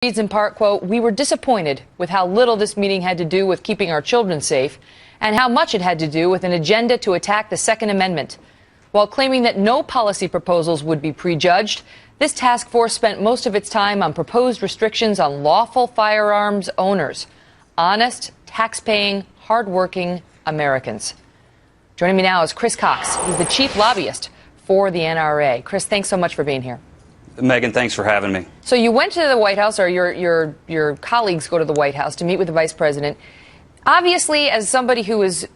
Reads in part, quote, "We were disappointed with how little this meeting had to do with keeping our children safe and how much it had to do with an agenda to attack the Second Amendment." While claiming that no policy proposals would be prejudged, this task force spent most of its time on proposed restrictions on lawful firearms owners, honest, tax-paying, hard-working Americans. Joining me now is Chris Cox. He's the chief lobbyist for the NRA. Chris, thanks so much for being here. Megan, thanks for having me. So you went to the White House, or your colleagues go to the White House to meet with the vice president. Obviously, as somebody who is,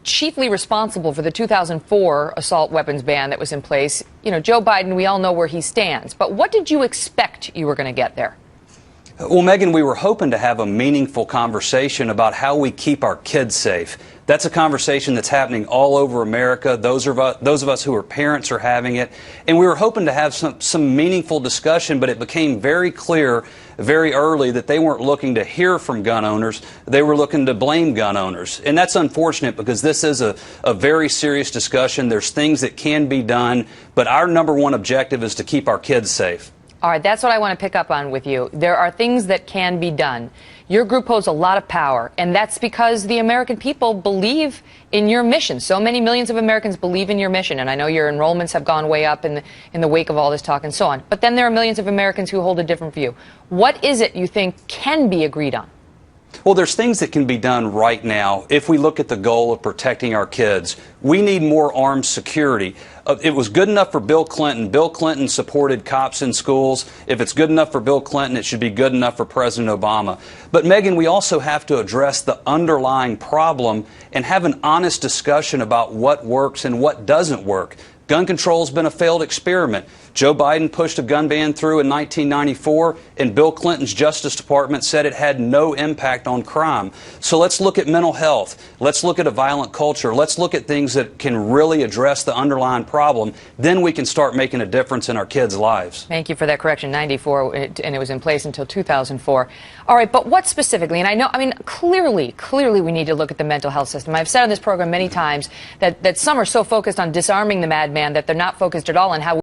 chiefly responsible for the 2004 assault weapons ban that was in place, Joe Biden, we all know where he stands. But what did you expect you were going to get there? Well, Megan, we were hoping to have a meaningful conversation about how we keep our kids safe. That's a conversation that's happening all over America. Those of us who are parents are having it. And we were hoping to have some meaningful discussion, but it became very clear very early that they weren't looking to hear from gun owners. They were looking to blame gun owners. And that's unfortunate because this is a very serious discussion. There's things that can be done, but our number one objective is to keep our kids safe. All right, that's what I want to pick up on with you. There are things that can be done. Your group holds a lot of power, and that's because the American people believe in your mission. So many millions of Americans believe in your mission, and I know your enrollments have gone way up in the wake of all this talk and so on. But then there are millions of Americans who hold a different view. What is it you think can be agreed on? Well, there's things that can be done right now if we look at the goal of protecting our kids. We need more armed security. It was good enough for Bill Clinton. Bill Clinton supported cops in schools. If it's good enough for Bill Clinton, it should be good enough for President Obama. But, Megan, we also have to address the underlying problem and have an honest discussion about what works and what doesn't work. Gun control has been a failed experiment. Joe Biden pushed a gun ban through in 1994, and Bill Clinton's Justice Department said it had no impact on crime. So let's look at mental health. Let's look at a violent culture. Let's look at things that can really address the underlying problem. Then we can start making a difference in our kids' lives. Thank you for that correction. 94, and it was in place until 2004. All right, but what specifically? And clearly we need to look at the mental health system. I've said on this program many times that some are so focused on disarming the madman that they're not focused at all on how